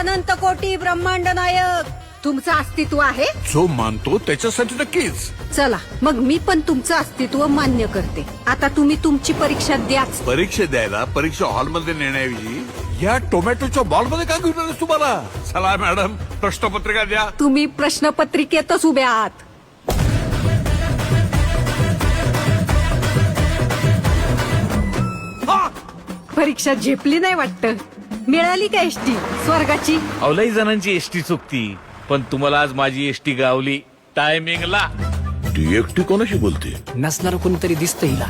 अनंत कोटी ब्रह्मांड नायक तुमचं अस्तित्व आहे. जो मानतो त्याच्यासाठी नक्कीच. चला मग मी पण तुमचं अस्तित्व मान्य करते. आता तुम्ही तुमची परीक्षा द्याच. परीक्षा द्यायला परीक्षा हॉलमध्ये नेण्याऐवजी या टोमॅटोच्या बॉलमध्ये का घेऊन आलेस तुम्हाला? चला मॅडम, प्रश्नपत्रिका द्या. तुम्ही प्रश्नपत्रिकेतच उभे आहात. परीक्षा झेपली नाही वाटतं. मिळाली का एसटी स्वर्गाची? अवलाई जणांची एसटी चुकती, पण तुम्हाला आज माझी एसटी गावली टायमिंगला. ती एकटी कोणाशी बोलते? नसणार कोणतरी दिसतं हिला.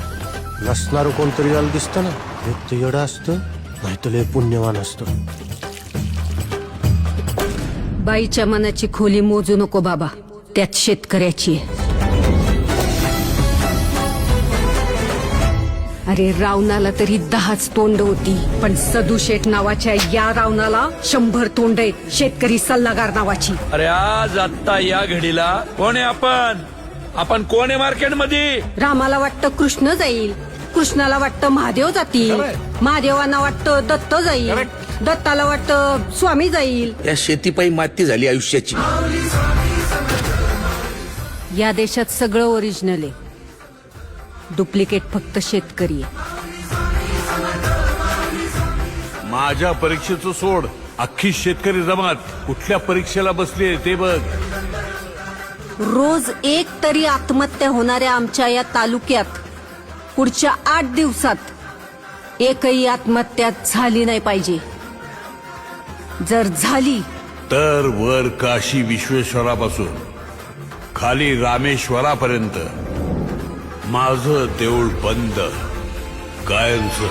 नसणार कोणतरी याला दिसतं ना. एक तर येडं असतं, नाही तर लय पुण्यवान असतं. बाईच्या मनाची खोली मोजू नको बाबा, त्यात शेतकऱ्याची आहे. अरे रावणाला तरी 10च तोंड होती, पण सदू शेठ नावाच्या या रावणाला 100 तोंड आहेत. शेतकरी सल्लागार नावाची. अरे आज आत्ता या घडीला कोण आहे आपण कोण आहे मार्केटमध्ये? रामाला वाटतं कृष्ण जाईल, कृष्णाला वाटतं महादेव जातील, महादेवांना वाटतं दत्त जाईल, दत्ताला वाटतं स्वामी जाईल. या शेतीपायी माती झाली आयुष्याची. या देशात सगळं ओरिजिनल आहे, डुप्लिकेट फक्त शेतकरी आहे. माझ्या परीक्षेचं सोड, अख्खी शेतकरी जमात कुठल्या परीक्षेला बसली ते बघ. रोज एक तरी आत्महत्या होणाऱ्या आमच्या या तालुक्यात पुढच्या 8 दिवसात एकही आत्महत्या झाली नाही पाहिजे. जर झाली तर वर काशी विश्वेश्वरापासून खाली रामेश्वरापर्यंत माझं देऊळ बंद कायमचं.